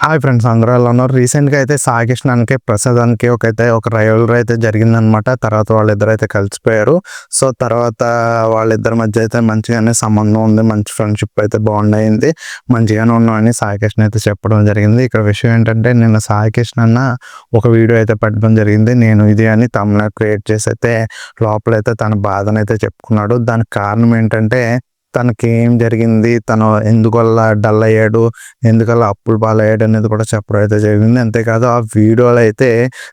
Hi friends, అందరూ ఎలా ఉన్నారు? రీసెంట్‌గా అయితే సాయి కృష్ణానికి, ప్రసాదానికి ఒక రైవల్రీ అయితే జరిగిందనమాట. తర్వాత వాళ్ళిద్దరూ అయితే కలిసిపోయారు. సో, తర్వాత వాళ్ళిద్దరి మధ్య అయితే మంచిగానే సంబంధం ఉంది. మంచి ఫ్రెండ్‌షిప్ అయితే బాండ్ అయింది. మంచిగానే ఉన్నామని సాయి కృష్ణ అయితే చెప్పడం జరిగింది. ఇక్కడ విషయం ఏంటంటే నిన్న సాయి కృష్ణ అన్న ఒక వీడియో అయితే పెట్టడం జరిగింది. నేను ఇది అని థంబ్‌నెయిల్ క్రియేట్ చేసి అయితే లోపలైతే తన బాధనైతే చెప్పుకున్నాడు. దానికి కారణం ఏంటంటే తనకేం జరిగింది, తను ఎందువల్ల డల్ అయ్యాడు, ఎందుకలా అప్పుల పాలయ్యాడు అనేది కూడా చెప్పడం అయితే జరిగింది. అంతేకాదు ఆ వీడియోలో అయితే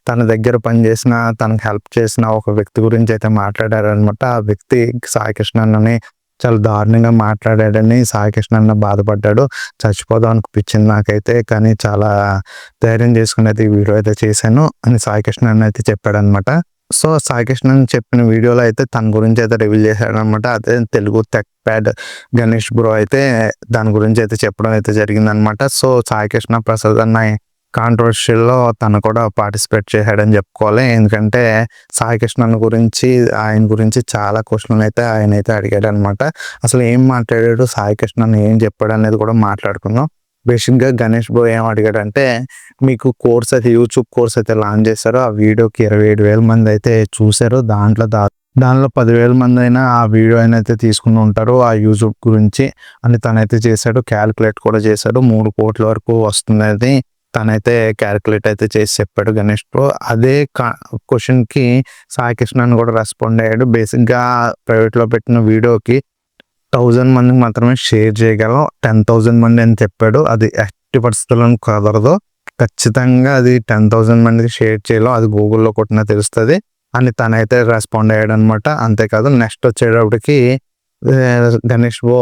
తన దగ్గర పనిచేసిన, తనకు హెల్ప్ చేసిన ఒక వ్యక్తి గురించి అయితే మాట్లాడారనమాట. ఆ వ్యక్తి సాయి కృష్ణ అన్నని చాలా దారుణంగా మాట్లాడాడని సాయి కృష్ణ అన్న బాధపడ్డాడు. చచ్చిపోదాం అనిపించింది నాకైతే, కానీ చాలా ధైర్యం చేసుకుని అయితే ఈ వీడియో అయితే చేశాను అని సాయి కృష్ణ అన్న అయితే చెప్పాడనమాట. సో, సాయి కృష్ణ చెప్పిన వీడియోలో అయితే తన గురించి అయితే రివీల్ చేశాడనమాట. అదే Telugu tech pad Ganesh bro అయితే దాని గురించి అయితే చెప్పడం అయితే జరిగిందనమాట. సో, సాయి కృష్ణ ప్రసాద్ అన్న కాంట్రవర్షియల్లో తను కూడా పార్టిసిపేట్ చేశాడని చెప్పుకోవాలి. ఎందుకంటే సాయి కృష్ణ ఆయన గురించి చాలా క్వశ్చన్లు అయితే ఆయన అయితే అడిగాడనమాట. అసలు ఏం మాట్లాడాడు, సాయి కృష్ణ ఏం చెప్పాడు అనేది కూడా మాట్లాడుకుందాం. బేసిక్‌గా గణేష్ బ్రో ఏం అడిగాడంటే, మీకు కోర్స్ అయితే యూట్యూబ్ కోర్స్ అయితే లాంచ్ చేశారు. ఆ వీడియోకి 27,000 మంది అయితే చూశారు. దానిలో 10,000 మంది అయినా ఆ వీడియో అయితే తీసుకుని ఉంటారు ఆ యూట్యూబ్ గురించి అని తనైతే చేశాడు. క్యాలిక్యులేట్ కూడా చేశాడు. 3 కోట్ల వరకు వస్తుందనేది తనైతే క్యాలిక్యులేట్ అయితే చేసి చెప్పాడు గణేష్ బ్రో. అదే క్వశ్చన్‌కి సాయి కృష్ణ కూడా రెస్పాండ్ అయ్యాడు. బేసిక్‌గా ప్రైవేట్‌లో పెట్టిన వీడియోకి 1000 మందికి మాత్రమే షేర్ చేయగలం. 10,000 మంది అని చెప్పాడు. అది ఎట్టి పరిస్థితుల్లోనూ కుదరదు. ఖచ్చితంగా అది 10,000 మందికి షేర్ చేయలేం. అది గూగుల్‌లో కొట్టినా తెలుస్తది అని తనైతే రెస్పాండ్ అయ్యాడనమాట. అంతేకాదు నెక్స్ట్ వచ్చేటప్పటికి గణేష్ బ్రో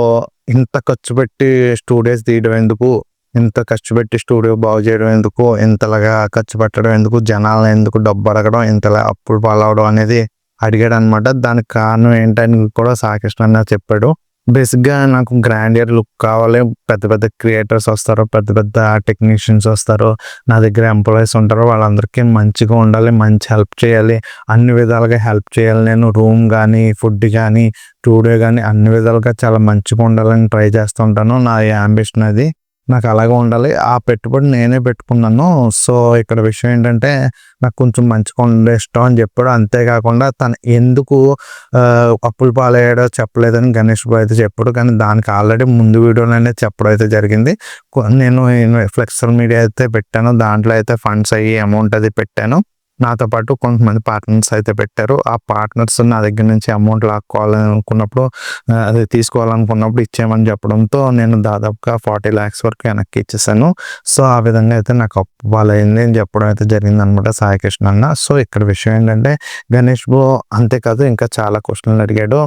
ఇంత ఖర్చు పెట్టి స్టూడియోస్ తీయడం ఎందుకు? ఇంత ఖర్చు పెట్టి స్టూడియో బాగు చేయడం ఎందుకు? ఇంతలాగా ఖర్చు పెట్టడం ఎందుకు? జనాలను ఎందుకు డబ్బు అడగడం? ఇంతలా అప్పులు పాలవడం అనేది అడిగాడనమాట. దానికి కారణం ఏంటని కూడా సాయి కృష్ణ అన్న చెప్పాడు. బేసిక్‌గా నాకు గ్రాండియర్ లుక్ కావాలి. పెద్ద పెద్ద క్రియేటర్స్ వస్తారు. పెద్ద పెద్ద టెక్నీషియన్స్ వస్తారు. నా దగ్గర ఎంప్లాయీస్ ఉంటారు. వాళ్ళందరికీ మంచిగా ఉండాలి. మంచి హెల్ప్ చేయాలి. అన్ని విధాలుగా హెల్ప్ చేయాలి. నేను రూమ్ కానీ, ఫుడ్ కానీ, స్టూడియో కానీ అన్ని విధాలుగా చాలా మంచిగా ఉండాలని ట్రై చేస్తూ ఉంటాను. నా యాంబిషన్ అది. నాకు అలాగే ఉండాలి. ఆ పెట్టుబడి నేనే పెట్టుకున్నాను. సో, ఇక్కడ విషయం ఏంటంటే నాకు కొంచెం మంచిగా ఉండే ఇష్టం అని చెప్పాడు. అంతేకాకుండా తను ఎందుకు అప్పుల పాలయ్యాడో చెప్పలేదని గణేష్ బ్రో అయితే చెప్పాడు. కానీ దానికి ఆల్రెడీ ముందు వీడియోలోనే చెప్పడం అయితే జరిగింది. నేను ఫ్లెక్సల్ మీడియా అయితే పెట్టాను. దాంట్లో అయితే ఫండ్స్ అయ్యి అమౌంట్ అది పెట్టాను. నాతో పాటు కొంతమంది పార్ట్నర్స్ అయితే పెట్టారు. ఆ పార్ట్నర్స్ నా దగ్గర నుంచి అమౌంట్ లాక్కోవాలనుకున్నప్పుడు, అది తీసుకోవాలనుకున్నప్పుడు ఇచ్చేయమని చెప్పడంతో నేను దాదాపుగా 40 lakhs వరకు వెనక్కి ఇచ్చేసాను. సో, ఆ విధంగా అయితే నాకు అప్పు పాలైంది అని చెప్పడం అయితే జరిగిందనమాట సాయి కృష్ణ అన్న. సో, ఇక్కడ విషయం ఏంటంటే గణేష్ బ్రో అంతేకాదు ఇంకా చాలా క్వశ్చన్లు అడిగాడు.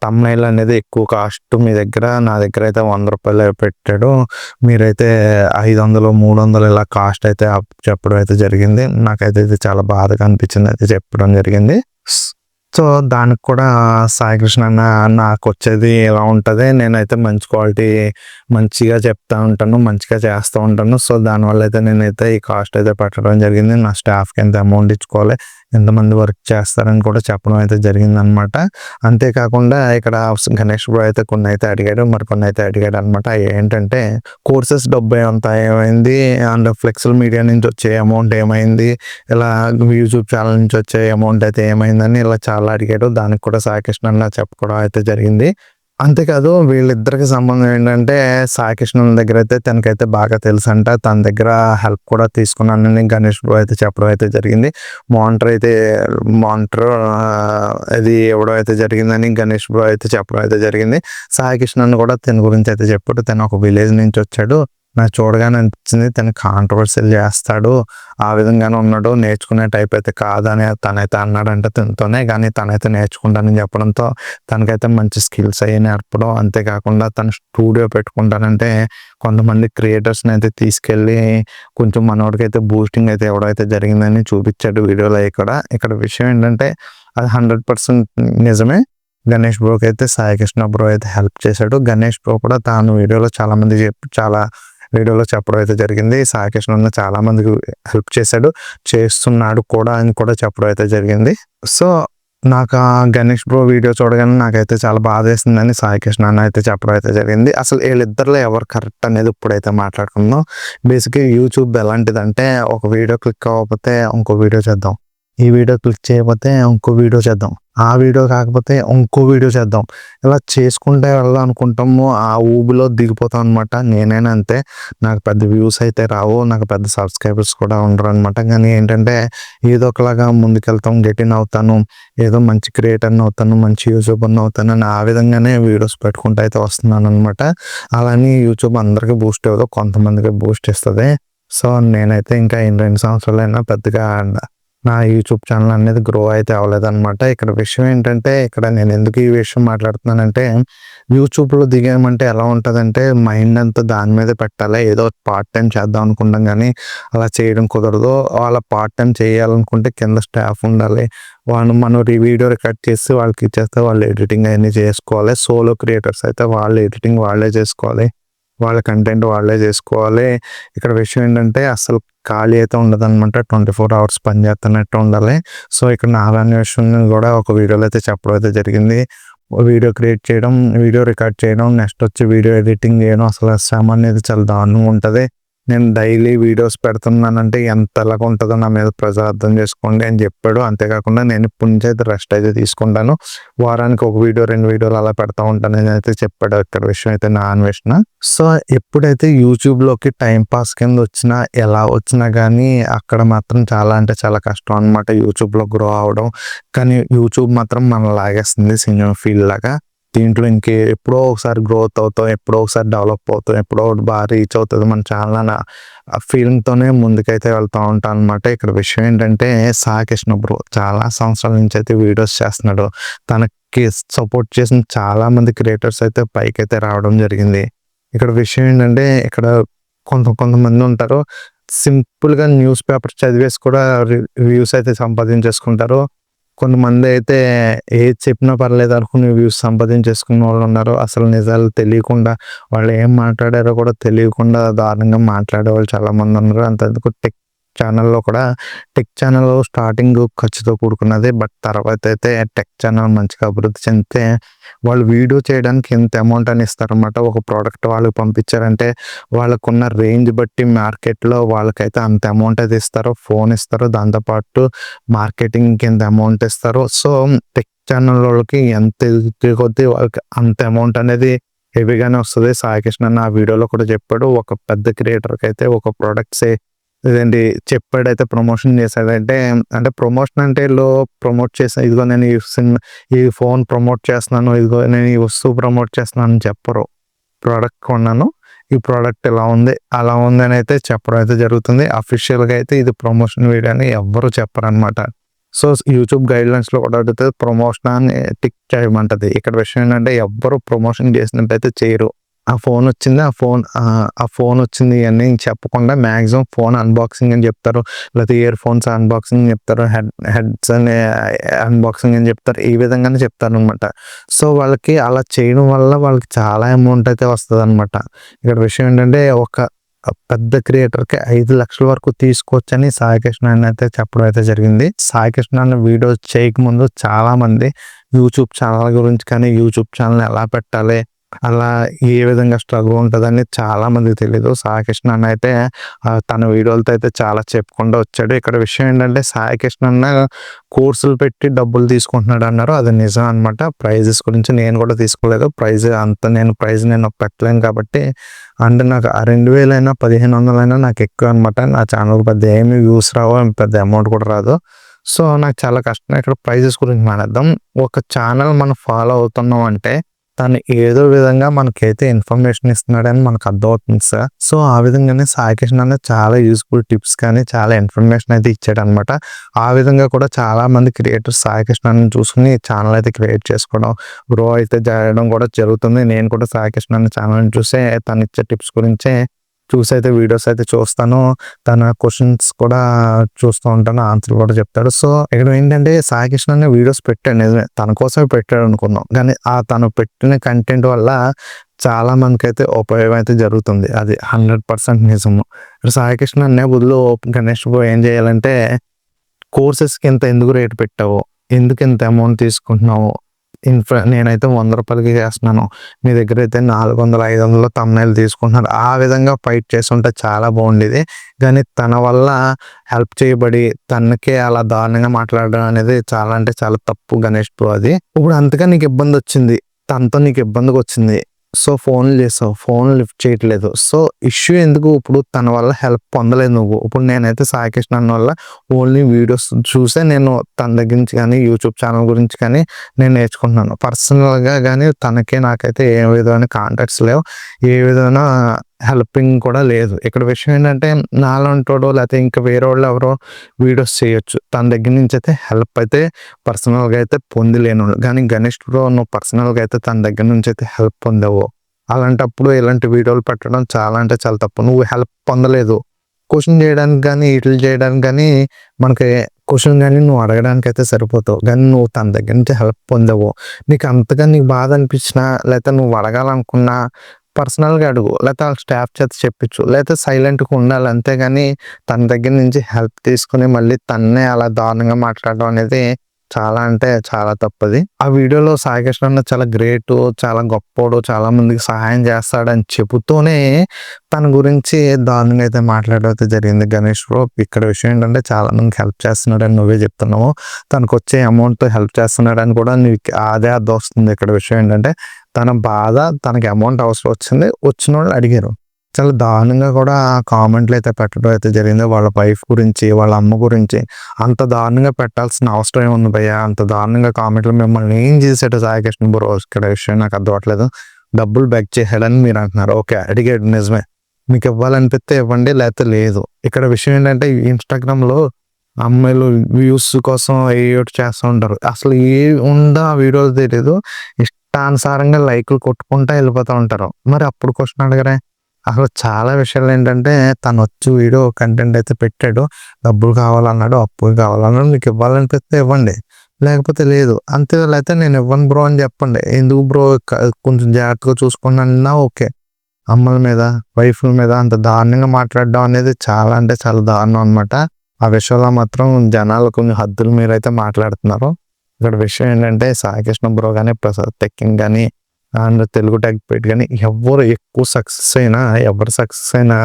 థంబ్‌నెయిల్ అనేది ఎక్కువ కాస్ట్ మీ దగ్గర, నా దగ్గర అయితే ₹100 పెట్టాడు. మీరైతే 500, 300 ఇలా కాస్ట్ అయితే చెప్పడం అయితే జరిగింది. నాకైతే ఇది చాలా బాధగా అనిపించింది అయితే చెప్పడం జరిగింది. సో, దానికి కూడా సాయి కృష్ణ అన్న నాకొచ్చేది ఇలా ఉంటది. నేనైతే మంచి క్వాలిటీ మంచిగా చెప్తా ఉంటాను. మంచిగా చేస్తూ ఉంటాను. సో, దానివల్ల అయితే నేనైతే ఈ కాస్ట్ అయితే పెట్టడం జరిగింది. నా స్టాఫ్‌కి ఎంత అమౌంట్ ఇచ్చుకోవాలి, ఎంతమంది వర్క్ చేస్తారని కూడా చెప్పడం అయితే జరిగిందనమాట. అంతేకాకుండా ఇక్కడ గణేష్ బ్రో అయితే కొన్ని అయితే అడిగాడు. మరికొన్ని అయితే అడిగాడు అనమాట. ఏంటంటే కోర్సెస్ డబ్బు అంతా ఏమైంది, అండ్ ఫ్లెక్సల్ మీడియా నుంచి వచ్చే అమౌంట్ ఏమైంది, ఇలా యూట్యూబ్ ఛానల్ నుంచి వచ్చే అమౌంట్ అయితే ఏమైందని ఇలా చాలా అడిగాడు. దానికి కూడా సాయి కృష్ణ అన్న చెప్పుకోవడం అయితే జరిగింది. అంతేకాదు వీళ్ళిద్దరికి సంబంధం ఏంటంటే సాయి కృష్ణ దగ్గర అయితే తనకైతే బాగా తెలుసంట. తన దగ్గర హెల్ప్ కూడా తీసుకున్నానని గణేష్ బ్రో అయితే చెప్పడం అయితే జరిగింది. మానిటర్ అది ఇవ్వడం అయితే జరిగిందని గణేష్ బ్రో అయితే చెప్పడం అయితే జరిగింది. సాయి కృష్ణ కూడా తన గురించి అయితే చెప్పాడు. తను ఒక విలేజ్ నుంచి వచ్చాడు. నాకు చూడగానే అనిపించింది తను కాంట్రవర్సీలు చేస్తాడు, ఆ విధంగానే ఉన్నాడు, నేర్చుకునే టైప్ అయితే కాదని తనైతే అన్నాడంటే తనతోనే. కానీ తనైతే నేర్చుకుంటానని చెప్పడంతో తనకైతే మంచి స్కిల్స్ అయ్యి నేర్పడం. అంతేకాకుండా తను స్టూడియో పెట్టుకుంటానంటే కొంతమంది క్రియేటర్స్ని అయితే తీసుకెళ్ళి కొంచెం మనోడికైతే బూస్టింగ్ అయితే ఇవ్వడం అయితే జరిగిందని చూపించాడు వీడియోలో. ఇక్కడ విషయం ఏంటంటే అది 100% నిజమే. గణేష్ బ్రోకి అయితే సాయి కృష్ణ బ్రో అయితే హెల్ప్ చేశాడు. గణేష్ బ్రో కూడా తాను వీడియోలో చాలా వీడియోలో చెప్పడం అయితే జరిగింది. సాయి కృష్ణ చాలా మందికి హెల్ప్ చేశాడు, చేస్తున్నాడు కూడా అని కూడా చెప్పడం అయితే జరిగింది. సో, నాకు ఆ గణేష్ బ్రో వీడియో చూడగానే నాకైతే చాలా బాధేసిందని సాయి కృష్ణ అన్న అయితే చెప్పడం అయితే జరిగింది. అసలు వీళ్ళిద్దరిలో ఎవరు కరెక్ట్ అనేది ఇప్పుడైతే మాట్లాడుకుందాం. బేసిక్‌గా యూట్యూబ్ ఎలాంటిదంటే ఒక వీడియో క్లిక్ అవ్వకపోతే ఇంకో వీడియో చేద్దాం. ఈ వీడియో క్లిక్ చేయకపోతే ఇంకో వీడియో చేద్దాం. ఆ వీడియో కాకపోతే ఇంకో వీడియో చేద్దాం. ఇలా చేసుకుంటే వెళ్దామనుకుంటాము. ఆ ఊబిలో దిగిపోతాం అనమాట. నేనైనా అంతే. నాకు పెద్ద వ్యూస్ అయితే రావు. నాకు పెద్ద సబ్స్క్రైబర్స్ కూడా ఉండరనమాట. కానీ ఏంటంటే ఏదో ఒకలాగా ముందుకెళ్తాం. గెట్ ఇన్ అవుతాను. ఏదో మంచి క్రియేటర్‌ని అవుతాను. మంచి యూట్యూబర్‌ని అవుతానని ఆ విధంగానే వీడియోస్ పెట్టుకుంటూ అయితే వస్తున్నాననమాట. అలాని యూట్యూబ్ అందరికి బూస్ట్ ఇవ్వదు. కొంతమందికి బూస్ట్ ఇస్తది. సో, నేనైతే ఇంకా ఈ 2 సంవత్సరాలైనా పెద్దగా నా యూట్యూబ్ ఛానల్ అనేది గ్రో అయితే అవ్వలేదనమాట. ఇక్కడ విషయం ఏంటంటే ఇక్కడ నేను ఎందుకు ఈ విషయం మాట్లాడుతున్నానంటే యూట్యూబ్‌లో దిగామంటే ఎలా ఉంటదంటే మైండ్ అంతా దాని మీదే పెట్టాలి. ఏదో పార్ట్ టైమ్ చేద్దాం అనుకుంటాం గానీ అలా చేయడం కుదరదు. అలా పార్ట్ టైమ్ చేయాలనుకుంటే కింద స్టాఫ్ ఉండాలి. మనం వీడియో రికార్డ్ చేసి వాళ్ళకి ఇచ్చేస్తే వాళ్ళు ఎడిటింగ్ అయన్నీ చేసుకోవాలి. సోలో క్రియేటర్స్ అయితే వాళ్ళు ఎడిటింగ్ వాళ్ళే చేసుకోవాలి. వాళ్ళ కంటెంట్ వాళ్ళే చేసుకోవాలి. ఇక్కడ విషయం ఏంటంటే అసలు ఖాళీ అయితే ఉండదనమాట. 24 అవర్స్ పని చేస్తున్నట్టు ఉండాలి. సో, ఇక్కడ నాలాంటి విషయం కూడా ఒక వీడియోలో అయితే చెప్పడం అయితే జరిగింది. వీడియో క్రియేట్ చేయడం, వీడియో రికార్డ్ చేయడం, నెక్స్ట్ వచ్చి వీడియో ఎడిటింగ్ చేయడం అసలు శ్రమ అనేది చాలా దారుణంగా ఉంటది. నేను డైలీ వీడియోస్ పెడుతున్నానంటే ఎంతలాగా ఉంటుందో నా మీద ప్రజలు అర్థం చేసుకోండి అని చెప్పాడు. అంతేకాకుండా నేను ఇప్పటి నుంచి అయితే రెస్ట్ అయితే తీసుకుంటాను. వారానికి ఒక వీడియో 2 వీడియోలు అలా పెడతా ఉంటానని అయితే చెప్పాడు. ఇక్కడ విషయం అయితే నా అన్వేషణ. సో, ఎప్పుడైతే యూట్యూబ్‌లోకి టైమ్ పాస్ కింద వచ్చినా, ఎలా వచ్చినా గానీ అక్కడ మాత్రం చాలా అంటే చాలా కష్టం అనమాట యూట్యూబ్‌లో గ్రో అవ్వడం. కానీ యూట్యూబ్ మాత్రం మనల్ని లాగేస్తుంది సినిమా ఫీల్డ్ లాగా. దీంట్లో ఎప్పుడో ఒకసారి గ్రోత్ అవుతాం. ఎప్పుడో ఒకసారి డెవలప్ అవుతాం. ఎప్పుడో ఒకటి బాగా రీచ్ అవుతది మన ఛానల్ అన్న ఫీలింగ్‌తోనే ముందుకైతే వెళ్తా ఉంటాం అనమాట. ఇక్కడ విషయం ఏంటంటే సాయి కృష్ణ బ్రో చాలా సంవత్సరాల నుంచి అయితే వీడియోస్ చేస్తున్నాడు. తనకి సపోర్ట్ చేసిన చాలా మంది క్రియేటర్స్ అయితే పైకైతే రావడం జరిగింది. ఇక్కడ విషయం ఏంటంటే ఇక్కడ కొంతమంది ఉంటారు. సింపుల్‌గా న్యూస్ పేపర్ చదివేసి కూడా వ్యూస్ అయితే సంపాదించేసుకుంటారు. కొంతమంది అయితే ఏది చెప్పినా పర్లేదు అనుకుని వ్యూస్ సంపాదించేసుకున్న వాళ్ళు ఉన్నారు. అసలు నిజాలు తెలియకుండా వాళ్ళు ఏం మాట్లాడారో కూడా తెలియకుండా దారుణంగా మాట్లాడేవాళ్ళు చాలా మంది ఉన్నారు. అంతెందుకు టెక్ ఛానల్ స్టార్టింగ్ ఖర్చుతో కూడుకున్నది. బట్ తర్వాత అయితే టెక్ ఛానల్ మంచిగా అభివృద్ధి చెందితే వాళ్ళు వీడియో చేయడానికి ఎంత అమౌంట్ అని ఇస్తారన్నమాట. ఒక ప్రోడక్ట్ వాళ్ళకి పంపించారంటే వాళ్ళకున్న రేంజ్ బట్టి మార్కెట్‌లో వాళ్ళకైతే అంత అమౌంట్ అయితే ఇస్తారు. ఫోన్ ఇస్తారు. దాంతోపాటు మార్కెటింగ్‌కి ఇంత అమౌంట్ ఇస్తారు. సో, టెక్ ఛానల్ వాళ్ళకి ఎంత ఎదిగే కొద్దీ వాళ్ళకి అంత అమౌంట్ అనేది హెవీగానే వస్తది. సాయి కృష్ణ అన్న ఆ వీడియోలో కూడా చెప్పాడు. ఒక పెద్ద క్రియేటర్‌కి అయితే ఒక ప్రొడక్ట్సే ఇదేంటి చెప్పాడైతే ప్రమోషన్ చేశాడంటే అంటే ప్రమోషన్ అంటే ఈళ్ళు ప్రమోట్ చేసా ఇదిగో నేను ఈ ఫోన్ ప్రమోట్ చేస్తున్నాను. ఇదిగో నేను ఈ వస్తువు ప్రమోట్ చేస్తున్నాను అని చెప్పరు. ప్రోడక్ట్ కొన్నాను. ఈ ప్రోడక్ట్ ఇలా ఉంది. అలా ఉందని అయితే చెప్పడం అయితే జరుగుతుంది. అఫీషియల్‌గా అయితే ఇది ప్రమోషన్ వీడియో అని ఎవ్వరు చెప్పరనమాట. సో, యూట్యూబ్ గైడ్‌లైన్స్‌లో కూడా అడుగుతది ప్రమోషన్ అని టిక్ చేయమంటది. ఇక్కడ విషయం ఏంటంటే ఎవ్వరు ప్రమోషన్ చేసినట్టయితే చేయరు. ఆ ఫోనొచ్చింది. ఆ ఫోనొచ్చింది ఇయన్నీ చెప్పకుండా మాక్సిమం ఫోన్ అన్బాక్సింగ్ అని చెప్తారు. లేకపోతే ఇయర్ ఫోన్స్ అన్బాక్సింగ్ చెప్తారు. హెడ్స్ అని అన్బాక్సింగ్ అని చెప్తారు. ఈ విధంగానే చెప్తారనమాట. సో, వాళ్ళకి అలా చేయడం వల్ల వాళ్ళకి చాలా అమౌంట్ అయితే వస్తదనమాట. ఇక్కడ విషయం ఏంటంటే ఒక పెద్ద క్రియేటర్‌కి 5,00,000 వరకు తీసుకోవచ్చని సాయి కృష్ణ అన్న అయితే చెప్పడం అయితే జరిగింది. సాయి కృష్ణ అన్న వీడియోస్ చేయకముందు చాలామంది యూట్యూబ్ ఛానల్ గురించి కానీ, యూట్యూబ్ ఛానల్ ఎలా పెట్టాలి, అలా ఏ విధంగా స్ట్రగుల్ ఉంటదని చాలా మందికి తెలీదు. సాయి కృష్ణ అన్న అయితే తన వీడియోలతో అయితే చాలా చెప్పుకుంటూ వచ్చాడు. ఇక్కడ విషయం ఏంటంటే సాయి కృష్ణ అన్న కోర్సులు పెట్టి డబ్బులు తీసుకుంటున్నాడు అన్నారు. అది నిజం అనమాట. ప్రైజెస్ గురించి నేను కూడా తీసుకోలేదు. ప్రైజ్ నేను పెట్టలేను కాబట్టి అంటే నాకు ఆ 2,000 అయినా 1,500 అయినా నాకు ఎక్కువ అనమాట. నా ఛానల్‌కి పెద్ద ఏమి వ్యూస్ రావు. పెద్ద అమౌంట్ కూడా రాదు. సో, నాకు చాలా కష్టం. ఇక్కడ ప్రైజెస్ గురించి మాట్లాడదాం. ఒక ఛానల్ మనం ఫాలో అవుతున్నాం అంటే తను ఏదో విధంగా మనకైతే ఇన్ఫర్మేషన్ ఇస్తున్నాడని మనకు అర్థమవుతుంది సార్. సో, ఆ విధంగానే సాయి కృష్ణ అనేది చాలా యూజ్‌ఫుల్ టిప్స్ కానీ, చాలా ఇన్ఫర్మేషన్ అయితే ఇచ్చాడనమాట. ఆ విధంగా కూడా చాలా మంది క్రియేటర్స్ సాయి కృష్ణని చూసుకొని ఛానల్ అయితే క్రియేట్ చేసుకోవడం, గ్రో అయితే చేయడం కూడా జరుగుతుంది. నేను కూడా సాయి కృష్ణ అనే ఛానల్‌ని చూసే తను ఇచ్చే టిప్స్ గురించే చూసైతే వీడియోస్ అయితే చూస్తాను. తన క్వెషన్స్ కూడా చూస్తూ ఉంటాను. ఆన్సర్ కూడా చెప్తాడు. సో, ఇక్కడ ఏంటంటే సాయి కృష్ణ అనే వీడియోస్ పెట్టాడు నిజమే. తన కోసమే పెట్టాడు అనుకున్నాం. కానీ తను పెట్టిన కంటెంట్ వల్ల చాలా మందికైతే ఉపయోగం అయితే జరుగుతుంది. అది 100% నిజము. ఇక్కడ సాయి కృష్ణ అనే బదులు గణేష్ బ్రో ఏం చేయాలంటే కోర్సెస్‌కి ఇంత ఎందుకు రేట్ పెట్టావు? ఎందుకు ఇంత అమౌంట్ తీసుకుంటున్నావు? నేనైతే రూ. 100కి చేస్తున్నాను. మీ దగ్గర అయితే 400, 500 థంబ్‌నెయిల్ తీసుకుంటున్నారు. ఆ విధంగా ఫైట్ చేసుంటే చాలా బాగుండేది. కానీ తన వల్ల హెల్ప్ చేయబడి తనకే అలా దారుణంగా మాట్లాడడం అనేది చాలా అంటే చాలా తప్పు గణేష్ బ్రో అది. ఇప్పుడు అంతగా నీకు ఇబ్బందొచ్చింది. తనతో నీకు ఇబ్బందిగొచ్చింది. సో, ఫోన్‌లు చేసావు. ఫోన్‌లు లిఫ్ట్ చేయట్లేదు. సో, ఇష్యూ ఎందుకు? ఇప్పుడు తన వల్ల హెల్ప్ పొందలేదు నువ్వు. ఇప్పుడు నేనైతే సాయి కృష్ణ అన్న వల్ల ఓన్లీ వీడియోస్ చూసే నేను తన దగ్గర నుంచి కానీ, యూట్యూబ్ ఛానల్ గురించి కానీ నేను నేర్చుకుంటున్నాను. పర్సనల్‌గా గానీ తనకి నాకైతే ఏ విధమైన కాంటాక్ట్స్ లేవు. ఏ విధమైన హెల్పింగ్ కూడా లేదు. ఇక్కడ విషయం ఏంటంటే నాలాంటోడో లేతే ఇంకా వేరేవాళ్ళు ఎవరో వీడియోస్ చేయొచ్చు. తన దగ్గర నుంచి అయితే హెల్ప్ అయితే పర్సనల్‌గా అయితే పొందలేనోళ్ళు. కానీ గణేష్ బ్రో నువ్వు పర్సనల్‌గా అయితే తన దగ్గర నుంచి అయితే హెల్ప్ పొందావు. అలాంటప్పుడు ఇలాంటి వీడియోలు పెట్టడం చాలా అంటే చాలా తప్పు. నువ్వు హెల్ప్ పొందలేదు. క్వెషన్ చేయడానికి గానీ, ఈటిలు చేయడానికి గానీ మనకి క్వెషన్ గానీ నువ్వు అడగడానికైతే సరిపోతావు. గానీ నువ్వు తన దగ్గర నుంచి హెల్ప్ పొందావు. నీకు అంతగా నీకు బాధ అనిపించినా లేతే నువ్వు అడగాలనుకున్నా పర్సనల్‌గా అడుగు. లేతే ఆళ్ళ స్టాఫ్ చేత చెప్పించు. లేతే సైలెంట్‌గా ఉండాలి. అంతేగాని తన దగ్గర నుంచి హెల్ప్ తీసుకొని మళ్ళీ తన్నే అలా దారుణంగా మాట్లాడడం అనేది చాలా అంటే చాలా తప్పది. ఆ వీడియోలో సాయి కృష్ణ అన్న చాలా గ్రేటు, చాలా గొప్పోడు, చాలా మందికి సహాయం చేస్తాడని చెబుతూనే తన గురించి దారుణంగా అయితే మాట్లాడడం అయితే జరిగింది గణేష్ బ్రో. ఇక్కడ విషయం ఏంటంటే చాలా మందికి హెల్ప్ చేస్తున్నాడని నువ్వే చెప్తున్నావు. తనకొచ్చే అమౌంట్‌తో హెల్ప్ చేస్తున్నాడని కూడా నీకు అదే అర్థమొస్తుంది. ఇక్కడ విషయం ఏంటంటే తన బాధ తనకి అమౌంట్ అవసరం వచ్చింది. వచ్చినోళ్ళు అడిగారు. చాలా దారుణంగా కూడా కామెంట్లు అయితే పెట్టడం అయితే జరిగింది. వాళ్ళ వైఫ్ గురించి, వాళ్ళ అమ్మ గురించి. అంత దారుణంగా పెట్టాల్సిన అవసరం ఏముంది భయ్యా? అంత దారుణంగా కామెంట్లు మిమ్మల్ని ఏం చేసాడు సాయి కృష్ణ బ్రో? ఇక్కడ విషయం నాకు అర్థం అవ్వట్లేదు. డబ్బులు బెగ్ చేసాడని మీరు అంటున్నారు. ఓకే. అడిగాడు నిజమే. మీకు ఇవ్వాలనిపిస్తే ఇవ్వండి లేకపోతే లేదు. ఇక్కడ విషయం ఏంటంటే ఇన్‌స్టాగ్రామ్‌లో అమ్మాయిలు వ్యూస్ కోసం ఏయోటి చేస్తూ ఉంటారు. అసలు ఉందో ఆ వీడియోలో తెలీదు. ఇష్టానుసారంగా లైకులు కొట్టుకుంటా వెళ్ళిపోతా ఉంటారు. మరి అప్పుడు క్వెషన్ అడగరే? అసలు చాలా విషయాలేంటంటే తనొచ్చి వీడియో కంటెంట్ అయితే పెట్టాడు. డబ్బులు కావాలన్నాడు, అప్పులు కావాలన్నాడు. మీకు ఇవ్వాలనిపిస్తే ఇవ్వండి. లేకపోతే లేదు. అంతే లేతే నేను ఇవ్వను బ్రో అని చెప్పండి. ఎందుకు బ్రో కొంచెం జాగ్రత్తగా చూసుకోండి అన్నా ఓకే. అమ్మల మీద, వైఫ్‌ల మీద అంత దారుణంగా మాట్లాడడం అనేది చాలా అంటే చాలా దారుణం అనమాట. ఆ విషయంలో మాత్రం జనాలు కొంచెం హద్దుల మీరైతే మాట్లాడుతున్నారు. ఇక్కడ విషయం ఏంటంటే సాయి కృష్ణ బ్రో గాని, ప్రసాద్ టెక్కింగ్ గాని అండ్ తెలుగు టెక్ పెట్ గాని ఎవరు ఎక్కువ సక్సెస్ అయినా, ఎవరు సక్సెస్ అయినా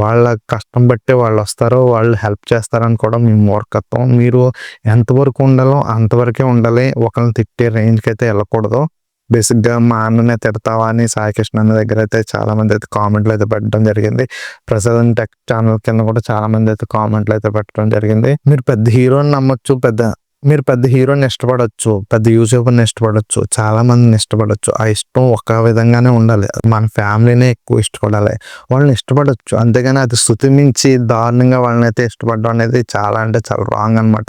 వాళ్ళ కష్టం బట్టే వాళ్ళొస్తారు. వాళ్ళు హెల్ప్ చేస్తారనుకోవడం మీ మూర్ఖత్వం. మీరు ఎంతవరకు ఉండాలో అంతవరకే ఉండాలి. ఒకళ్ళని తిట్టే రేంజ్‌కైతే వెళ్ళకూడదు. బేసిక్‌గా మా అన్ననే తిడతావా అని సాయి కృష్ణ అన్న దగ్గర అయితే చాలా మంది అయితే కామెంట్లు అయితే పెట్టడం జరిగింది. ప్రసాద్ టెక్ ఛానల్ కింద కూడా చాలా మంది అయితే కామెంట్లు అయితే పెట్టడం జరిగింది. మీరు పెద్ద హీరోని నమ్మొచ్చు. మీరు పెద్ద హీరోని ఇష్టపడొచ్చు. పెద్ద యూట్యూబర్‌ని ఇష్టపడొచ్చు. చాలా మందిని ఇష్టపడొచ్చు. ఆ ఇష్టం ఒక విధంగానే ఉండాలి. మన ఫ్యామిలీనే ఎక్కువ ఇష్టపడాలి. వాళ్ళని ఇష్టపడొచ్చు. అంతేగాని అది శృతి మించి దారుణంగా వాళ్ళనైతే ఇష్టపడడం అనేది చాలా అంటే చాలా రాంగ్ అనమాట.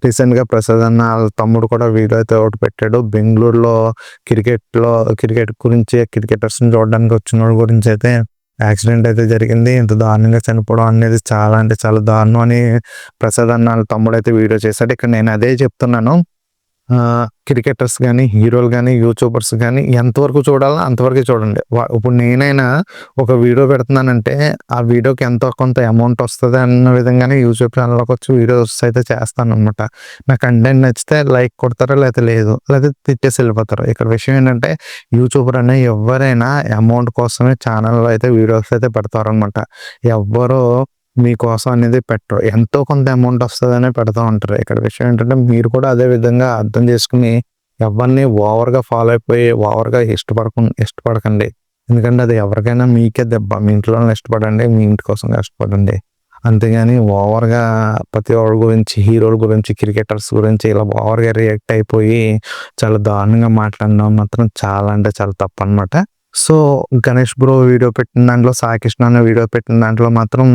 రీసెంట్‌గా ప్రసాద్ అన్న ఆళ్ళ తమ్ముడు కూడా వీడియో అయితే ఒకటి పెట్టాడు. బెంగుళూరులో క్రికెట్ గురించి క్రికెటర్స్‌ని చూడడానికి వచ్చినోడి గురించి అయితే యాక్సిడెంట్ అయితే జరిగింది. ఇంత దారుణంగా చనిపోవడం అనేది చాలా అంటే చాలా దారుణం అని ప్రసాద్ అన్న ఆళ్ళ తమ్ముడైతే వీడియో చేశాడు. ఇక్కడ నేను అదే చెప్తున్నాను. క్రికెటర్స్ గానీ, హీరోలు గానీ, యూట్యూబర్స్ గానీ ఎంతవరకు చూడాలో అంతవరకే చూడండి. ఇప్పుడు నేనైనా ఒక వీడియో పెడుతున్నానంటే ఆ వీడియోకి ఎంతో కొంత అమౌంట్ వస్తది అన్న విధంగానే యూట్యూబ్ ఛానల్‌లోకి వచ్చి వీడియోస్ అయితే చేస్తాననమాట. నా కంటెంట్ నచ్చితే లైక్ కొడతారు లేతే లేదు. లేతే తిట్టేసి వెళ్ళిపోతారు. ఇక్కడ విషయం ఏంటంటే యూట్యూబర్ అనే ఎవ్వరైనా అమౌంట్ కోసమే ఛానల్‌లో అయితే వీడియోస్ అయితే పెడతారనమాట. ఎవ్వరు మీకోసం అనేది పెట్టరు. ఎంతో కొంత అమౌంట్ వస్తదనే పెడతా ఉంటారు. ఇక్కడ విషయం ఏంటంటే మీరు కూడా అదే విధంగా అర్థం చేసుకొని ఎవరిని ఓవర్‌గా ఫాలో అయిపోయి ఓవర్‌గా ఇష్టపడకండి. ఎందుకంటే అది ఎవరికైనా మీకే దెబ్బ. మీ ఇంట్లో వాళ్ళని ఇష్టపడండి. మీ ఇంటి కోసం కష్టపడండి. అంతేగాని ఓవర్‌గా ప్రతి ఒక్కడి గురించి హీరోల గురించి, క్రికెటర్స్ గురించి ఇలా ఓవర్‌గా రియాక్ట్ అయిపోయి చాలా దారుణంగా మాట్లాడడం మాత్రం చాలా అంటే చాలా తప్పనమాట. సో, గణేష్ బ్రో వీడియో పెట్టిన దాంట్లో, సాయి కృష్ణ అన్న వీడియో పెట్టిన దాంట్లో మాత్రం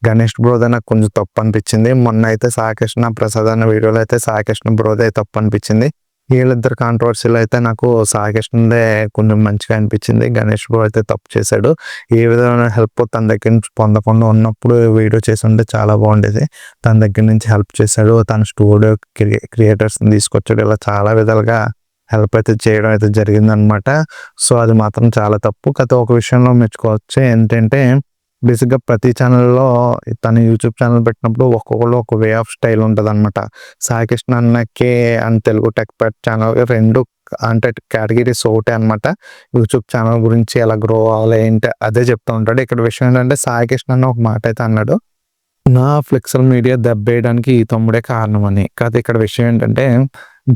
గణేష్ బ్రోదే నాకు కొంచెం తప్పనిపించింది. మొన్న అయితే సాయి కృష్ణ, ప్రసాద్ అన్న వీడియోలో అయితే సాయి కృష్ణ బ్రోదే తప్పనిపించింది. వీళ్ళిద్దరు కాంట్రవర్సీలో అయితే నాకు సాయి కృష్ణదే కొంచెం మంచిగా అనిపించింది. గణేష్ బ్రో అయితే తప్పు చేశాడు. ఏ విధమైన హెల్ప్ తన దగ్గర నుంచి పొందకుండా ఉన్నప్పుడు వీడియో చేసుంటే చాలా బాగుండేది. తన దగ్గర నుంచి హెల్ప్ చేశాడు. తన స్టూడియో క్రియేటర్స్‌ని తీసుకొచ్చాడు. ఇలా చాలా విధాలుగా హెల్ప్ అయితే చేయడం అయితే జరిగిందనమాట. సో, అది మాత్రం చాలా తప్పు. కాకపోతే ఒక విషయంలో మెచ్చుకోవచ్చు. ఏంటంటే బేసిక్‌గా ప్రతి ఛానల్‌లో తను యూట్యూబ్ ఛానల్ పెట్టినప్పుడు ఒక్కొక్కళ్ళు ఒక వే ఆఫ్ స్టైల్ ఉంటదనమాట. సాయి కృష్ణ అన్నకి and Telugu tech pet channel 2 అంటే కేటగిరీస్ ఒకటే అనమాట. యూట్యూబ్ ఛానల్ గురించి ఎలా గ్రో అవ్వాలి ఏంటి అదే చెప్తూ ఉంటాడు. ఇక్కడ విషయం ఏంటంటే సాయి కృష్ణ అన్న ఒక మాట అయితే అన్నాడు. నా ఫ్లెక్సల్ మీడియా దెబ్బేయడానికి ఈ తమ్ముడే కారణం అని. కాతే ఇక్కడ విషయం ఏంటంటే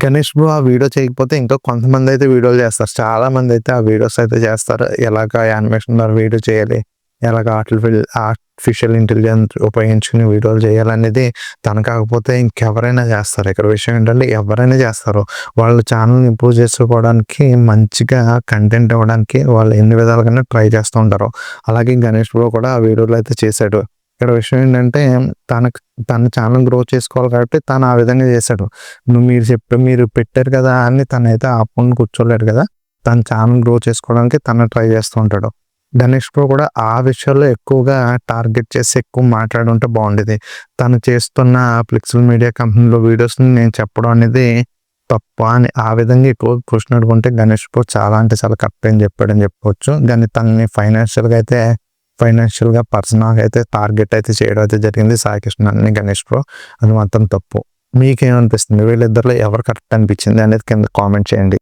గణేష్ బ్రో ఆ వీడియో చేయకపోతే ఇంకా కొంతమంది అయితే వీడియోలు చేస్తారు. చాలా మంది అయితే ఆ వీడియోస్ అయితే చేస్తారు. ఎలాగా యానిమేషన్ ద్వారా వీడియో చేయాలి, ఎలాగ ఆర్టిఫిషియల్ ఇంటెలిజెన్స్ ఉపయోగించుకుని వీడియోలు చేయాలనేది తను కాకపోతే ఇంకెవరైనా చేస్తారు. ఇక్కడ విషయం ఏంటంటే ఎవరైనా చేస్తారు. వాళ్ళ ఛానల్‌ని ఇంప్రూవ్ చేసుకోవడానికి మంచిగా కంటెంట్ ఇవ్వడానికి వాళ్ళు ఎన్ని విధాలుగానే ట్రై చేస్తూ ఉంటారు. అలాగే గణేష్ బ్రో కూడా ఆ వీడియోలో అయితే చేశాడు. ఇక్కడ విషయం ఏంటంటే తన ఛానల్ గ్రో చేసుకోవాలి కాబట్టి తను ఆ విధంగా చేశాడు. మీరు పెట్టారు కదా అని తనైతే ఆపుకొని కూర్చోలేడు కదా! తన ఛానల్ గ్రో చేసుకోవడానికి తను ట్రై చేస్తూ ఉంటాడు. గణేష్ బ్రో కూడా ఆ విషయాల్లో ఎక్కువగా టార్గెట్ చేసి ఎక్కువ మాట్లాడుంటే బాగుండేది. తను చేస్తున్న ఫ్లెక్సిబుల్ మీడియా కంపెనీలో వీడియోస్‌ని నేను చెప్పడం అనేది తప్ప అని ఆ విధంగా ఎక్కువ క్వెషన్ అడుగుంటే గణేష్ బ్రో చాలా అంటే చాలా కరెక్ట్ అని చెప్పాడని చెప్పుకోవచ్చు. కానీ తనని ఫైనాన్షియల్‌గా పర్సనల్‌గా అయితే టార్గెట్ అయితే చేయడం అయితే జరిగింది సాయి కృష్ణ అని గణేష్ బ్రో. అది మాత్రం తప్పు. మీకేమనిపిస్తుంది? వీళ్ళిద్దరిలో ఎవరు కరెక్ట్ అనిపించింది అనేది కింద కామెంట్ చేయండి.